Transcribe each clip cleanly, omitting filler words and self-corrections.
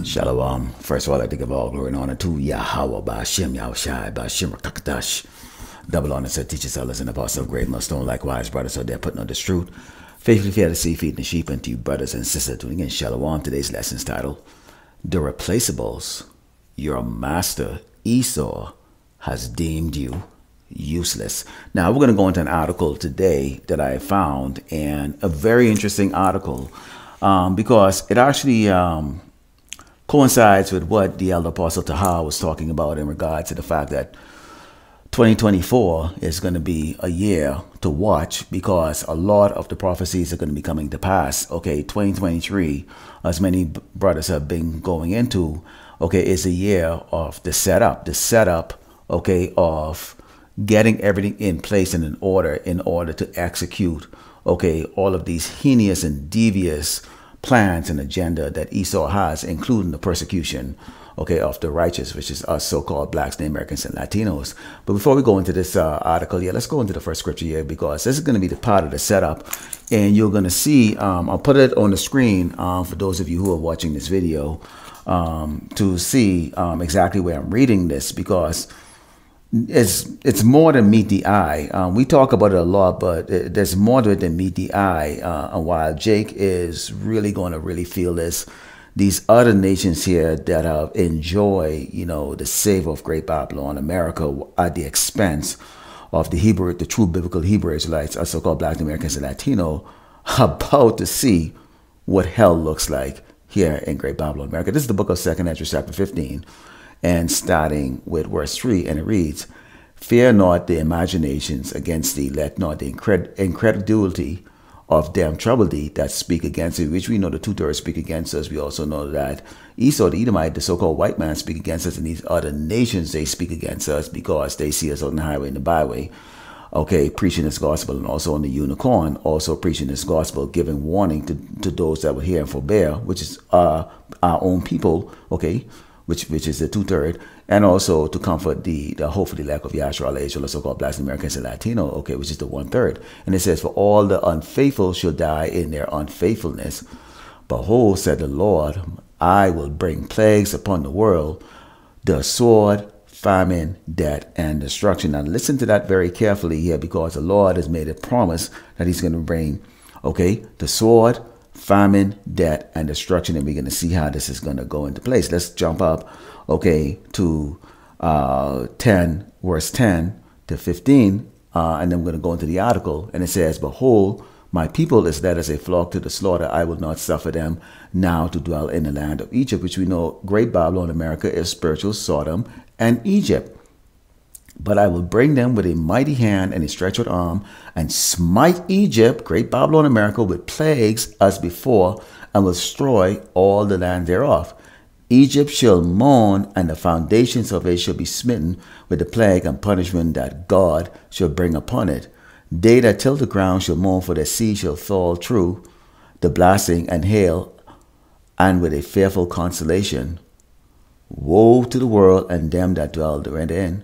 Shalom. First of all, I'd like to give all glory and honor to Yahweh, Ba'ashem, Yahushai, Ba'ashem, Rakakadash. Double honor to teachers, elders, and apostles of great millstone. Likewise, brothers out there putting on this truth. Faithfully fair to see, feeding the sheep, and to you, brothers and sisters, tuning in. Shalom. Today's lesson's titled, The Replaceables. Your master, Esau, has deemed you useless. Now, we're going to go into an article today that I found, and a very interesting article, because it actually coincides with what the elder apostle Taha was talking about in regards to the fact that 2024 is going to be a year to watch, because a lot of the prophecies are going to be coming to pass. Okay, 2023, as many brothers have been going into, okay, is a year of the setup, okay, of getting everything in place and in order to execute, okay, all of these heinous and devious plans and agenda that Esau has, including the persecution, okay, of the righteous, which is us so-called blacks, Native Americans, and Latinos. But before we go into this article, let's go into the first scripture here, because this is going to be the part of the setup, and you're going to see, I'll put it on the screen for those of you who are watching this video to see exactly where I'm reading this, because it's more than meet the eye. We talk about it a lot, but there's more to it than meet the eye. And while Jake is really going to really feel this, these other nations here that enjoy, the savor of Great Babylon, America, at the expense of the true biblical Hebrew Israelites, our so-called Black Americans and Latino, are about to see what hell looks like here in Great Babylon, America. This is the book of 2nd Ezra, chapter 15. And starting with verse 3, and it reads, "Fear not the imaginations against thee, let not the incredulity of them trouble thee that speak against thee," which we know the two-thirds speak against us. We also know that Esau, the Edomite, the so-called white man, speak against us, and these other nations, they speak against us because they see us on the highway and the byway, okay, preaching this gospel, and also on the unicorn, also preaching this gospel, giving warning to those that will hear and forbear, which is our own people, okay, which is the two-thirds, and also to comfort the hopefully lack of Yahshua alayhi, the so-called Black Americans and Latino, okay, which is the one-third. And it says, "For all the unfaithful shall die in their unfaithfulness. Behold, said the Lord, I will bring plagues upon the world, the sword, famine, death, and destruction." Now listen to that very carefully here, because the Lord has made a promise that he's going to bring, okay, the sword, famine, death, and destruction, and we're going to see how this is going to go into place. Let's jump up, okay, to 10, verse 10 to 15, and then we're going to go into the article, and it says, "Behold, my people is led as a flock to the slaughter. I will not suffer them now to dwell in the land of Egypt," which we know Great Babylon, America, is spiritual Sodom and Egypt. "But I will bring them with a mighty hand and a stretched out arm, and smite Egypt," Great Babylon, America, "with plagues as before, and will destroy all the land thereof. Egypt shall mourn, and the foundations of it shall be smitten with the plague and punishment that God shall bring upon it. They that till the ground shall mourn, for the sea shall fall through the blasting and hail, and with a fearful consolation. Woe to the world and them that dwell therein.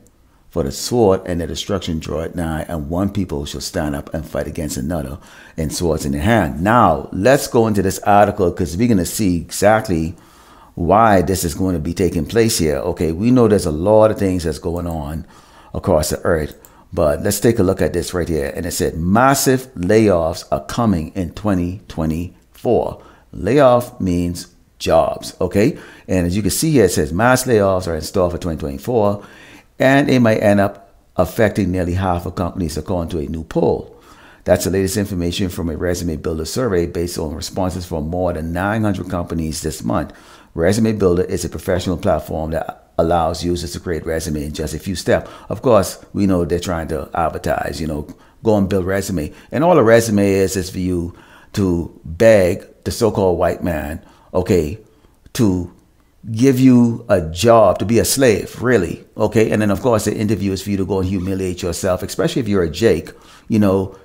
For the sword and the destruction draweth nigh, and one people shall stand up and fight against another, and swords in their hand." Now, let's go into this article, because we're going to see exactly why this is going to be taking place here. Okay, we know there's a lot of things that's going on across the earth, but let's take a look at this right here. And it said, massive layoffs are coming in 2024. Layoff means jobs, okay? And as you can see here, it says mass layoffs are in store for 2024. And it might end up affecting nearly half of companies, according to a new poll. That's the latest information from a Resume Builder survey based on responses from more than 900 companies this month. Resume Builder is a professional platform that allows users to create resume in just a few steps. Of course, we know they're trying to advertise, go and build resume. And all a resume is for you to beg the so-called white man, okay, to give you a job, to be a slave, really, okay? And then, of course, the interview is for you to go and humiliate yourself, especially if you're a Jake,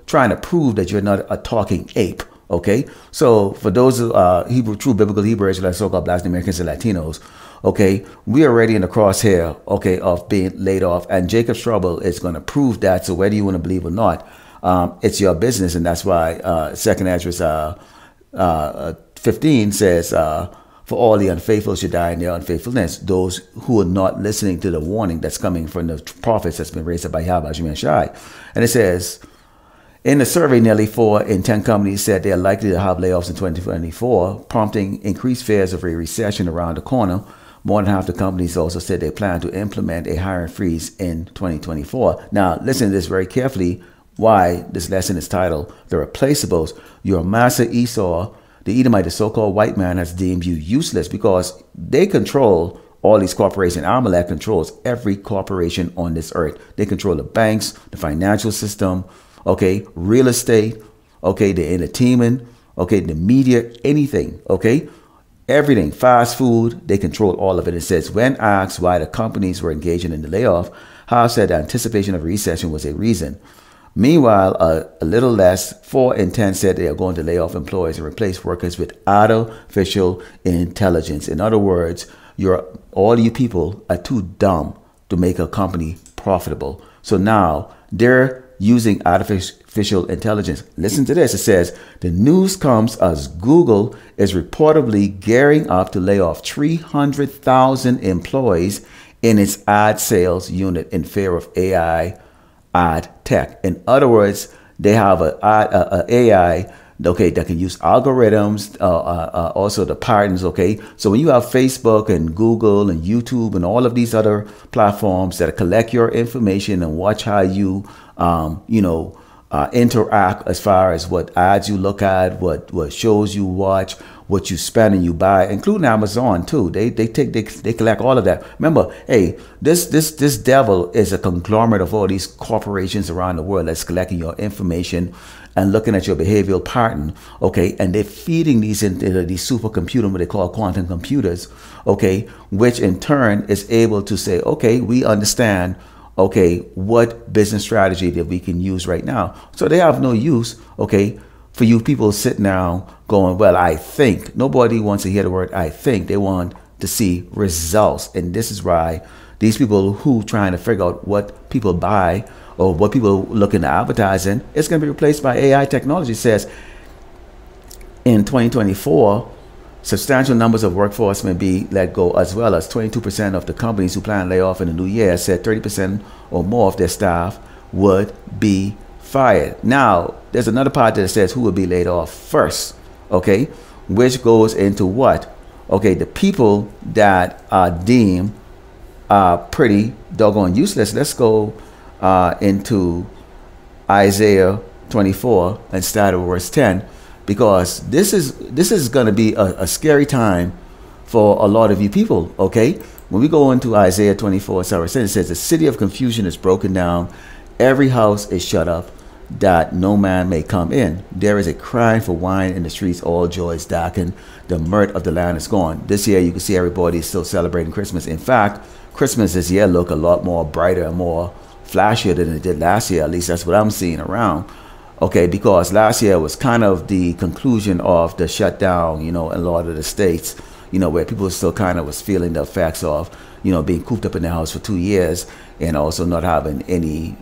trying to prove that you're not a talking ape, okay? So for those true biblical Hebrew Israelites, so-called Black Americans and Latinos, okay, we are already in the crosshair, okay, of being laid off, and Jacob's trouble is going to prove that. So whether you want to believe or not, it's your business, and that's why 2nd Ezra 15 says, For all the unfaithful should die in their unfaithfulness, those who are not listening to the warning that's coming from the prophets that's been raised up by Yahweh Shem Shai. And it says, in the survey, nearly 4 in 10 companies said they are likely to have layoffs in 2024, prompting increased fears of a recession around the corner. More than half the companies also said they plan to implement a hiring freeze in 2024. Now, listen to this very carefully, why this lesson is titled, The Replaceables. Your master Esau, the Edomite, the so-called white man, has deemed you useless because they control all these corporations. Amalek controls every corporation on this earth. They control the banks, the financial system, okay, real estate, okay, the entertainment, okay, the media, anything, okay, everything, fast food, they control all of it. It says, when asked why the companies were engaging in the layoff, Howe said the anticipation of recession was a reason. Meanwhile, a little less, 4 in 10 said they are going to lay off employees and replace workers with artificial intelligence. In other words, all you people are too dumb to make a company profitable. So now they're using artificial intelligence. Listen to this. It says, the news comes as Google is reportedly gearing up to lay off 300,000 employees in its ad sales unit in fear of AI ad tech. In other words, they have a AI, okay, that can use algorithms, also the patterns, okay. So when you have Facebook and Google and YouTube and all of these other platforms that collect your information and watch how you, interact as far as what ads you look at, what shows you watch, what you spend and you buy, including Amazon too. They collect all of that. Remember, hey, this devil is a conglomerate of all these corporations around the world that's collecting your information and looking at your behavioral pattern, okay, and they're feeding these into these supercomputers, what they call quantum computers, okay, which in turn is able to say, okay, we understand, okay, what business strategy that we can use right now. So they have no use, okay, for you people sitting now going, well, I think. Nobody wants to hear the word I think. They want to see results. And this is why these people who trying to figure out what people buy or what people looking to advertise in, it's going to be replaced by AI technology. It says in 2024, substantial numbers of workforce may be let go, as well as 22% of the companies who plan to lay off in the new year said 30% or more of their staff would be fired. Now, there's another part that says who will be laid off first, okay, which goes into what? Okay, the people that are deemed pretty doggone useless. Let's go into Isaiah 24 and start at verse 10, because this is going to be a scary time for a lot of you people, okay? When we go into Isaiah 24, it says, the city of confusion is broken down, every house is shut up, that no man may come in. There is a crying for wine in the streets, all joy is darkened, the mirth of the land is gone. This year you can see everybody is still celebrating Christmas. In fact, Christmas this year look a lot more brighter and more flashier than it did last year. At least that's what I'm seeing around. Okay, because last year was kind of the conclusion of the shutdown, in a lot of the states, where people still kind of was feeling the effects of, being cooped up in the house for 2 years and also not having any,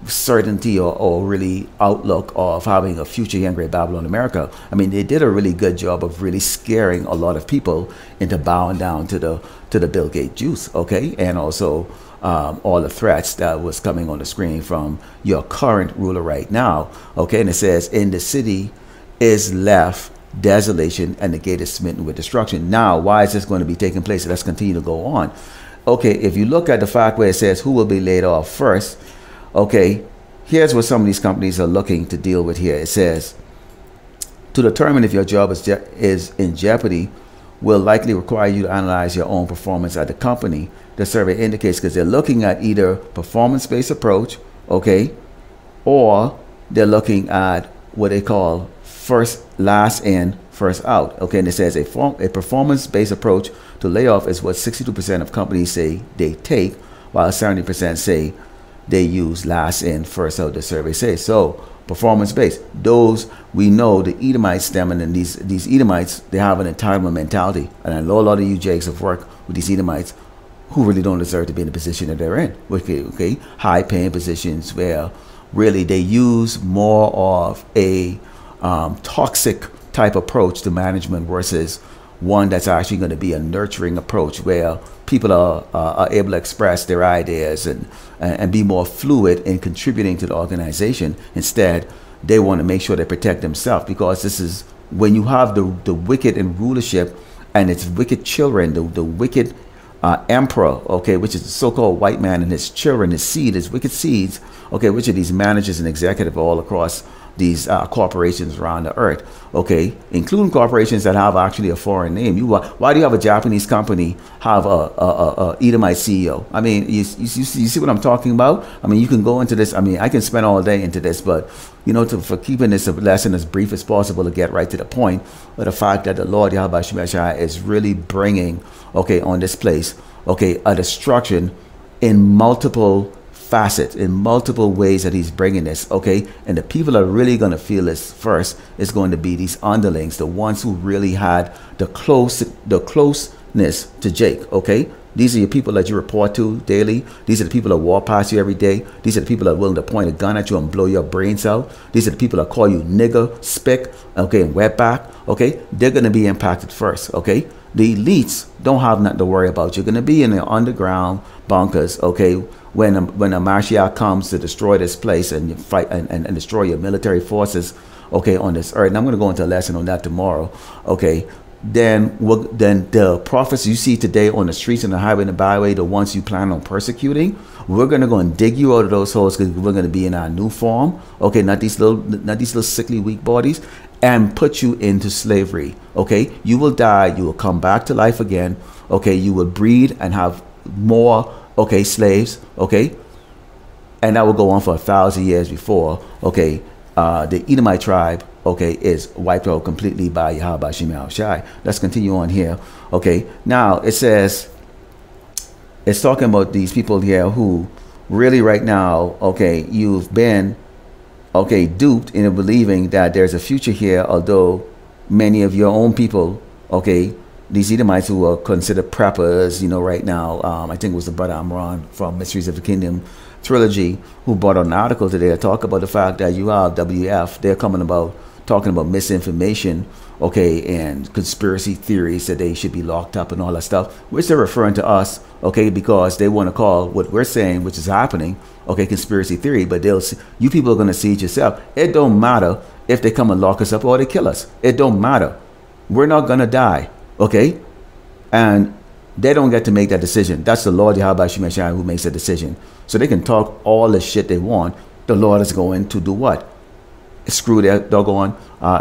certainty or really outlook of having a future here in Great Babylon, America. I mean, they did a really good job of really scaring a lot of people into bowing down to the Bill Gates juice, okay, and also all the threats that was coming on the screen from your current ruler right now, okay. And it says, in the city is left desolation and the gate is smitten with destruction. Now, why is this going to be taking place? Let's continue to go on. Okay, if you look at the fact where it says who will be laid off first, okay, here's what some of these companies are looking to deal with here. It says, to determine if your job is in jeopardy will likely require you to analyze your own performance at the company. The survey indicates, because they're looking at either performance-based approach, okay, or they're looking at what they call last in, first out, okay. And it says a performance-based approach to layoff is what 62% of companies say they take, while 70% say they use last in, first out, the survey says. So performance-based, those we know, the Edomites stemming, and these Edomites, they have an entitlement mentality. And I know a lot of you Jakes have worked with these Edomites who really don't deserve to be in the position that they're in, okay, high-paying positions where really they use more of a toxic type approach to management versus one that's actually going to be a nurturing approach where people are able to express their ideas and be more fluid in contributing to the organization. Instead, they want to make sure they protect themselves, because this is when you have the wicked in rulership and its wicked children, the wicked emperor, okay, which is the so-called white man, and his children, his seed, his wicked seeds, okay, which are these managers and executives all across these corporations around the earth, okay, including corporations that have actually a foreign name. Why do you have a Japanese company have a Edomite CEO? I mean, you see what I'm talking about? I mean, you can go into this. I mean, I can spend all day into this, but you know, for keeping this lesson as brief as possible to get right to the point, but the fact that the Lord Yahweh Shemeshai is really bringing, okay, on this place, okay, a destruction in multiple facets, in multiple ways that he's bringing this, okay, and the people that are really going to feel this first is going to be these underlings, the ones who really had the closeness to Jake, okay. These are your people that you report to daily. These are the people that walk past you every day. These are the people that are willing to point a gun at you and blow your brains out. These are the people that call you nigger, spick, okay, and wetback, okay. They're going to be impacted first, okay. The elites don't have nothing to worry about. You're going to be in the underground bunkers, okay, when a Mashiach comes to destroy this place and you fight and destroy your military forces, okay, on this earth. And I'm going to go into a lesson on that tomorrow, okay. Then the prophets you see today on the streets and the highway and the byway, the ones you plan on persecuting, we're going to go and dig you out of those holes, because we're going to be in our new form, okay, not these little sickly weak bodies, and put you into slavery, okay. You will die, you will come back to life again, okay. You will breed and have more, okay, slaves, okay, and that will go on for 1,000 years before, okay, the Edomite tribe, okay, is wiped out completely by Yahweh Shem Shai. Let's continue on here, okay. Now it says, it's talking about these people here who really right now, okay, you've been, okay, duped into believing that there's a future here, although many of your own people, okay, these Edomites who are considered preppers, you know, right now, I think it was the brother Amran from Mysteries of the Kingdom trilogy who brought out an article today to talk about the fact that you have WF, they're talking about misinformation, okay, and conspiracy theories that they should be locked up and all that stuff, which they're referring to us, okay, because they want to call what we're saying, which is happening, okay, conspiracy theory. But you people are going to see it yourself. It don't matter if they come and lock us up or they kill us. It don't matter. We're not going to die, okay, and they don't get to make that decision. That's the Lord Yahweh Shemeshai who makes the decision. So they can talk all the shit they want. The Lord is going to do what? Screw their doggone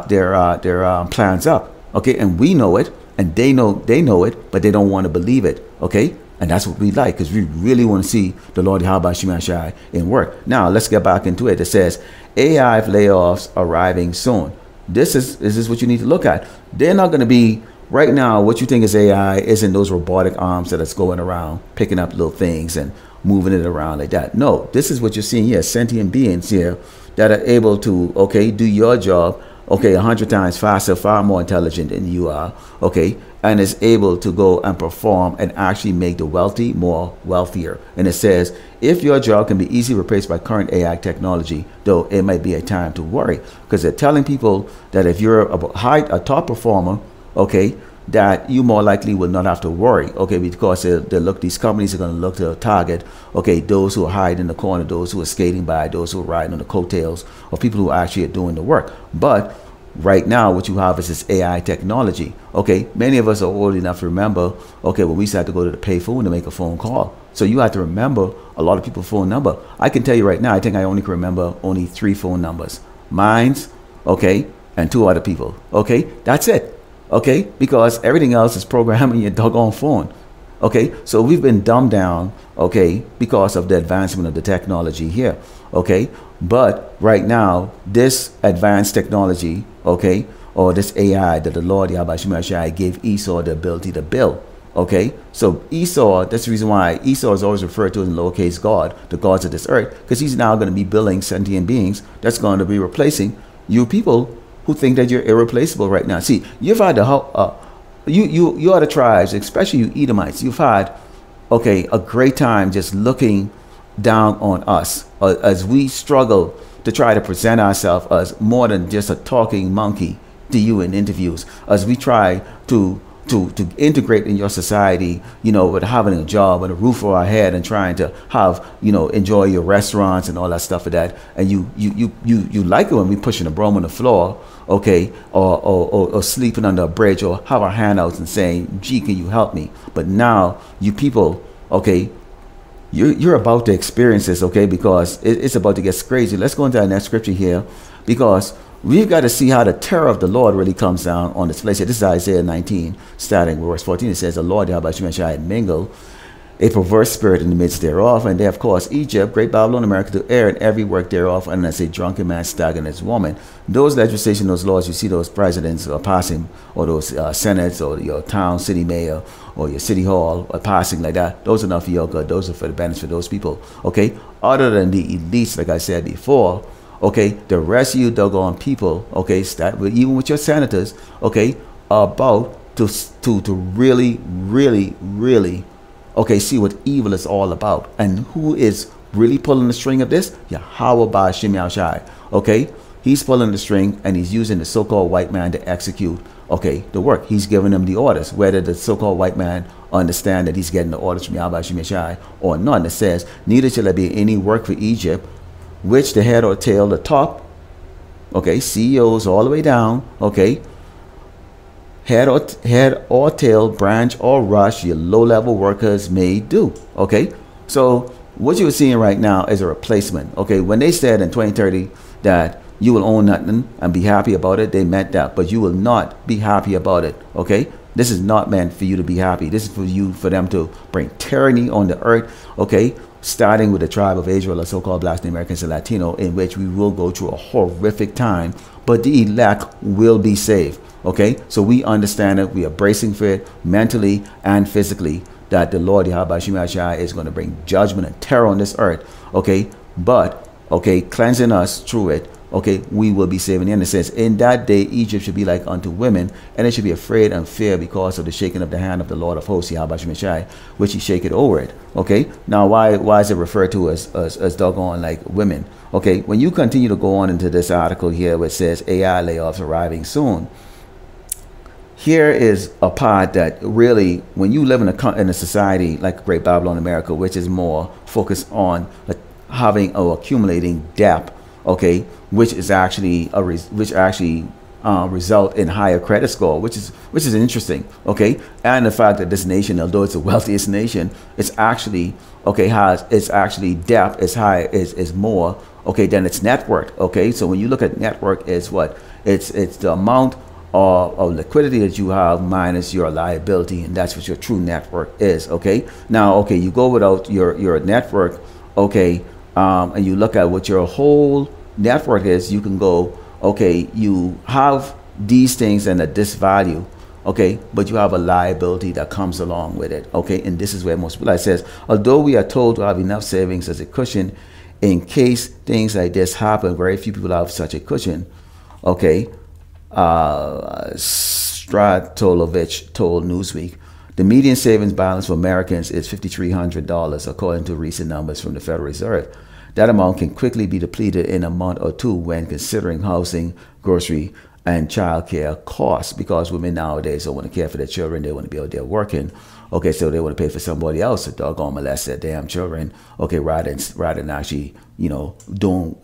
their plans up, okay. And we know it, and they know it, but they don't want to believe it, okay. And that's what we like, because we really want to see the Lord Yahweh Shemeshai in work. Now let's get back into it. It says AI layoffs arriving soon. This is what you need to look at. They're not going to be right now. What you think is AI isn't those robotic arms that is going around picking up little things and moving it around like that. No, this is what you're seeing here, sentient beings here that are able to, okay, do your job, okay, 100 times faster, far more intelligent than you are, okay, and is able to go and perform and actually make the wealthy more wealthier. And it says, if your job can be easily replaced by current AI technology, though it might be a time to worry, because they're telling people that if you're a top performer, okay, that you more likely will not have to worry, okay, because these companies are going to look to target, okay, those who are hiding in the corner, those who are skating by, those who are riding on the coattails of people who actually are doing the work. But right now, what you have is this AI technology, okay. Many of us are old enough to remember, okay, when we used to have to go to the pay phone to make a phone call. So you have to remember a lot of people's phone number. I can tell you right now, I think I only can remember only 3 phone numbers. Mine's, okay, and 2 other people, okay. That's it. Okay, because everything else is programming your doggone phone. Okay, so we've been dumbed down, okay, because of the advancement of the technology here. Okay, but right now, this advanced technology, okay, or this AI that the Lord Yahweh Shemeshai gave Esau the ability to build. Okay, so Esau, that's the reason why Esau is always referred to as lowercase god, the gods of this earth, because he's now going to be building sentient beings that's going to be replacing you people who think that you're irreplaceable right now. See, you've had you are the tribes, especially you Edomites. You've had, okay, a great time just looking down on us as we struggle to try to present ourselves as more than just a talking monkey to you in interviews, as we try to to integrate in your society, you know, with having a job and a roof over our head and trying to have, you know, enjoy your restaurants and all that stuff for that. And you like it when we pushing a broom on the floor, okay, or sleeping under a bridge, or have our handouts and saying, gee, can you help me? But now you people, okay, you're about to experience this, okay, because it's about to get crazy. Let's go into our next scripture here, because we've got to see how the terror of the Lord really comes down on this place. This is Isaiah 19, starting with verse 14. It says, the Lord Yahweh shall mingle a perverse spirit in the midst thereof, and they have caused Egypt, great Babylon, America, to err in every work thereof, and as a drunken man staggering his woman. Those legislation, those laws, you see those presidents are passing, or those senates, or your town city mayor, or your city hall are passing like that. Those are not for your good. Those are for the benefit of those people, okay? Other than the elites, like I said before, okay, the rest of you doggone people, okay, start with, even with your senators, okay, are about to really, okay, see what evil is all about. And who is really pulling the string of this? Yahweh Ba'Shem Yahushai. Okay, he's pulling the string, and he's using the so-called white man to execute, okay, the work. He's giving them the orders. Whether the so-called white man understand that he's getting the orders from Yahweh Ba'Shem Yahushai or not. It says, neither shall there be any work for Egypt, which the head or tail, the top, okay, CEOs all the way down, okay, head or tail, branch or rush, your low-level workers may do, okay? So what you're seeing right now is a replacement, okay? When they said in 2030 that you will own nothing and be happy about it, they meant that, but you will not be happy about it, okay? This is not meant for you to be happy. This is for them to bring tyranny on the earth, okay? Starting with the tribe of Israel, or so-called Black Americans and Latino, in which we will go through a horrific time, but the elect will be saved. Okay, so we understand it. We are bracing for it mentally and physically, that the Lord Yahweh Shai is going to bring judgment and terror on this earth. Okay, but okay, cleansing us through it. Okay, we will be saved. And it says, in that day Egypt should be like unto women, and it should be afraid and fear because of the shaking of the hand of the Lord of hosts, Yahweh Shai, which he shake it over it. Okay, now why is it referred to as doggone like women? Okay, when you continue to go on into this article here, which says AI layoffs arriving soon. Here is a part that really, when you live in a society like Great Babylon, America, which is more focused on having or accumulating debt, okay, which is actually result in higher credit score, which is interesting, okay, and the fact that this nation, although it's the wealthiest nation, it's actually debt is high is more, okay, than its net worth, okay. So when you look at net worth, is what it's the amount of liquidity that you have minus your liability, and that's what your true net worth is, okay. Now, okay, you go without your net worth, okay, and you look at what your whole net worth is, you can go, okay, you have these things and at this value, okay, but you have a liability that comes along with it, okay. And this is where most people, it says, although we are told to have enough savings as a cushion in case things like this happen, very few people have such a cushion, okay. Stratolovich told Newsweek, the median savings balance for Americans is $5,300, according to recent numbers from the Federal Reserve. That amount can quickly be depleted in a month or two when considering housing, grocery, and child care costs, because women nowadays don't want to care for their children. They want to be out there working. Okay, so they want to pay for somebody else to doggone molest their damn children. Okay, rather than actually, you know,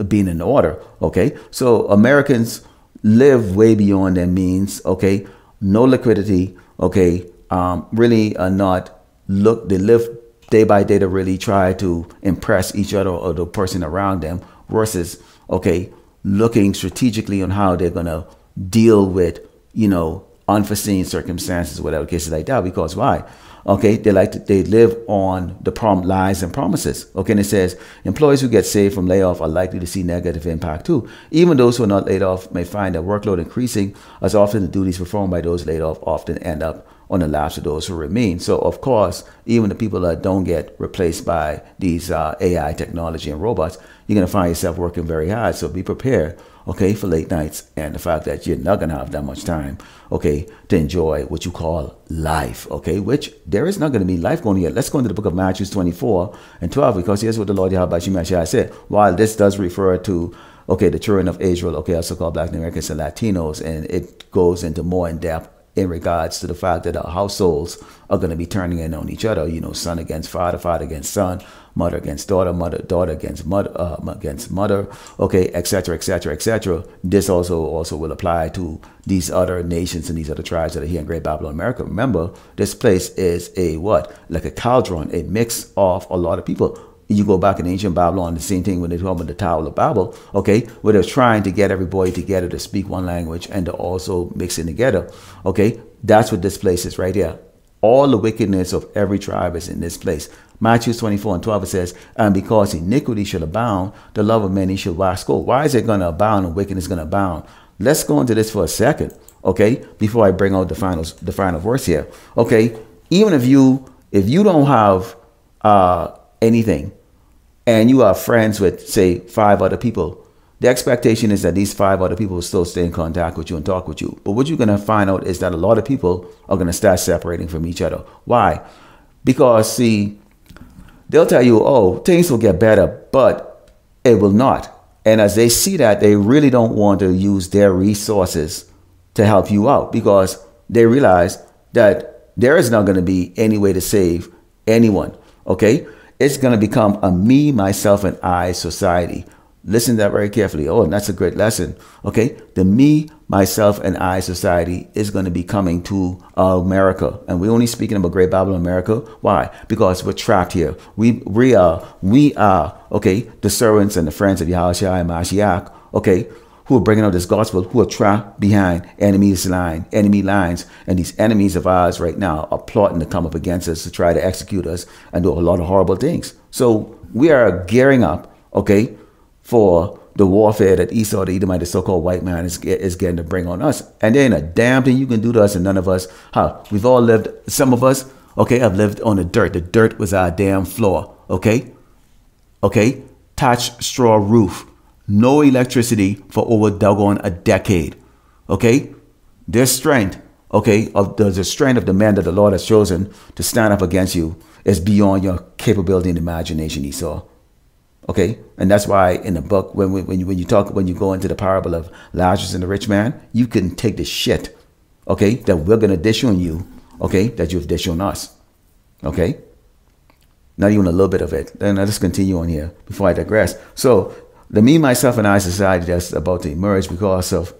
being in order. Okay, so Americans live way beyond their means, okay, no liquidity, okay, really are not, they live day by day to really try to impress each other or the person around them, versus, okay, looking strategically on how they're going to deal with, you know, unforeseen circumstances, whatever cases like that. Because why? Okay, they live on the lies and promises. Okay, and it says employees who get saved from layoff are likely to see negative impact too. Even those who are not laid off may find their workload increasing, as often the duties performed by those laid off often end up on the laps of those who remain. So of course, even the people that don't get replaced by these AI technology and robots, you're gonna find yourself working very hard. So be prepared, okay, for late nights and the fact that you're not gonna have that much time, okay, to enjoy what you call life, okay, which there is not gonna be life going yet. Let's go into the book of Matthew 24 and 12, because here's what the Lord Yahweh Shai said. While this does refer to, okay, the children of Israel, okay, also called Black Americans and Latinos, and it goes into more in depth in regards to the fact that our households are going to be turning in on each other. You know, son against father, father against son, mother against daughter, daughter against mother, okay, etc., etc., etc. This also will apply to these other nations and these other tribes that are here in Great Babylon, America. Remember, this place is a what? Like a cauldron, a mix of a lot of people. You go back in ancient Babylon, the same thing when they talk about the Tower of Babel, okay, where they're trying to get everybody together to speak one language and to also mix it together, okay? That's what this place is right here. All the wickedness of every tribe is in this place. Matthew 24:12, it says, and because iniquity shall abound, the love of many shall wax cold. Why is it going to abound and wickedness going to abound? Let's go into this for a second, okay, before I bring out the final verse here, okay? Even if you don't have anything, and you are friends with, say, 5 other people, the expectation is that these 5 other people will still stay in contact with you and talk with you. But what you're going to find out is that a lot of people are going to start separating from each other. Why? Because, see, they'll tell you, oh, things will get better, but it will not. And as they see that, they really don't want to use their resources to help you out, because they realize that there is not going to be any way to save anyone, okay? It's going to become a me, myself, and I society. Listen to that very carefully. Oh, and that's a great lesson. Okay. The me, myself, and I society is going to be coming to America. And we're only speaking about Great Babylon, America. Why? Because we're trapped here. We are, okay, the servants and the friends of Yahushua and Mashiach, okay, who are bringing out this gospel, who are trapped behind enemy lines. And these enemies of ours right now are plotting to come up against us to try to execute us and do a lot of horrible things. So we are gearing up, okay, for the warfare that Esau, the Edomite, the so-called white man, is getting to bring on us. And there ain't a damn thing you can do to us, and none of us, we've all lived, some of us, okay, have lived on the dirt. The dirt was our damn floor, okay? Okay? Thatched straw roof. No electricity for over doggone a decade. Okay? Their strength, okay, of the strength of the men that the Lord has chosen to stand up against you is beyond your capability and imagination, Esau. Okay? And that's why in the book, when you go into the parable of Lazarus and the rich man, you can take the shit, okay, that we're gonna dish on you, okay, that you've dished on us. Okay? Not even a little bit of it. Then let's continue on here before I digress. So the me, myself, and I society that's about to emerge because of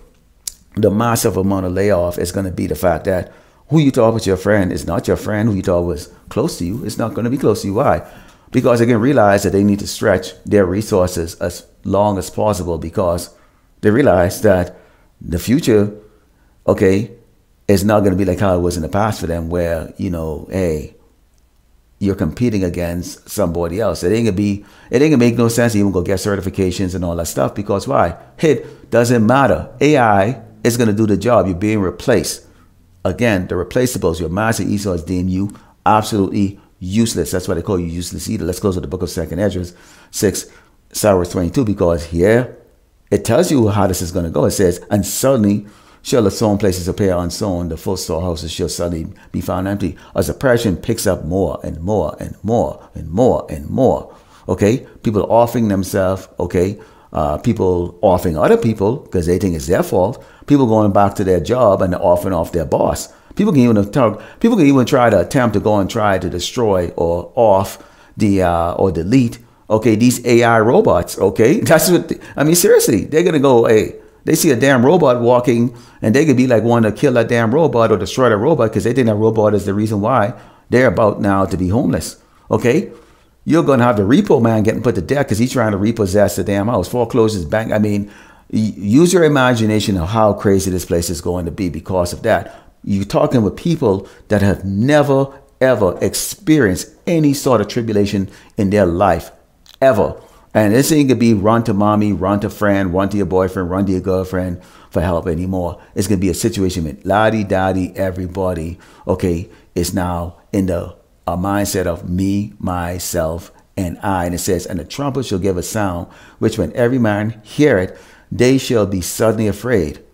the massive amount of layoff is going to be the fact that who you thought was your friend is not your friend. Who you thought was close to you is not going to be close to you. Why? Because they can realize that they need to stretch their resources as long as possible, because they realize that the future, okay, is not going to be like how it was in the past for them, where, you know, hey, you're competing against somebody else. It ain't gonna make no sense to even go get certifications and all that stuff, because why? It doesn't matter. AI is gonna do the job. You're being replaced. Again, the replaceables, your master Esau has deemed you absolutely useless. That's why they call you useless eater. Let's go to the book of 2nd Esdras 6, verse 22, because here it tells you how this is gonna go. It says, and suddenly shall the sown places appear unsown, the full storehouses shall suddenly be found empty, as oppression picks up more and more and more and more and more. Okay, people offering themselves, okay, people offering other people because they think it's their fault. People going back to their job and offering off their boss. People can even try to attempt to go and try to destroy or off the or delete, okay, these AI robots. Okay, that's what I mean. Seriously, they're gonna go, hey. They see a damn robot walking and they could be like wanting to kill that damn robot or destroy that robot because they think that robot is the reason why they're about now to be homeless. Okay? You're going to have the repo man getting put to death because he's trying to repossess the damn house. Foreclosures, bank. I mean, use your imagination of how crazy this place is going to be because of that. You're talking with people that have never, ever experienced any sort of tribulation in their life, ever. And this ain't gonna be run to mommy, run to friend, run to your boyfriend, run to your girlfriend for help anymore. It's gonna be a situation with la-di-da-di, everybody, okay, is now in a mindset of me, myself, and I. And it says, and the trumpet shall give a sound, which when every man hear it, they shall be suddenly afraid.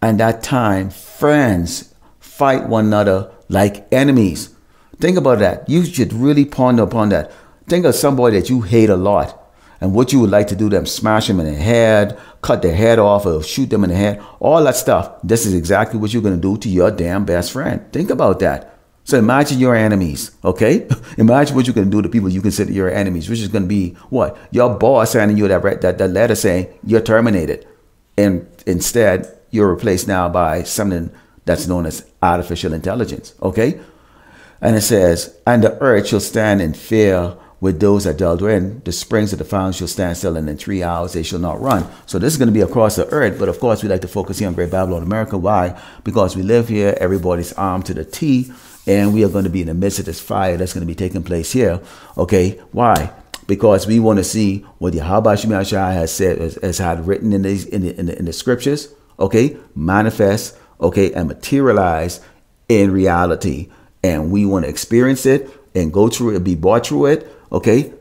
And that time, friends fight one another like enemies. Think about that. You should really ponder upon that. Think of somebody that you hate a lot. and what you would like to do to them, smash them in the head, cut their head off, or shoot them in the head, all that stuff. This is exactly what you're going to do to your damn best friend. Think about that. So imagine your enemies, okay? Imagine what you're going to do to people you consider your enemies, which is going to be what? Your boss sending you that letter saying you're terminated. And instead, you're replaced now by something that's known as artificial intelligence, okay? And it says, and the earth shall stand in fear with those that dwell therein. The springs of the fountain shall stand still, and in 3 hours they shall not run. So this is going to be across the earth, but of course we like to focus here on Great Babylon, America. Why? Because we live here, everybody's armed to the T, and we are going to be in the midst of this fire that's going to be taking place here. Okay, why? Because we want to see what Yahweh Shemashai has said, has had written in the scriptures. Okay, manifest. Okay, and materialize in reality, and we want to experience it and go through it, be brought through it. Okay,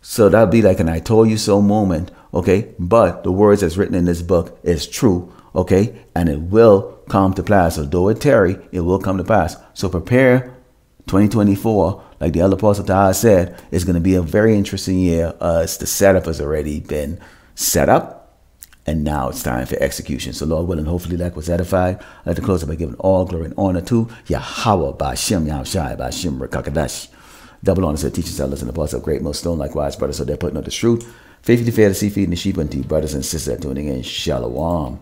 so that'll be like an "I told you so" moment. Okay, but the words that's written in this book is true. Okay, and it will come to pass. Although it tarry, it will come to pass. So prepare 2024, like the elder apostle Taha said, it's going to be a very interesting year. The setup has already been set up, and now it's time for execution. So Lord willing, hopefully that was edified. I'd like to close up by giving all glory and honor to Yahweh Ba'Shem Yahushai Ba'Shem Rekakadash. Double honor to teachers, elders, and apostles of great millstone, likewise brothers, so they're putting out the truth. Faithfully fair to see, feeding the sheep unto you, brothers and sisters, tuning in. Shalom.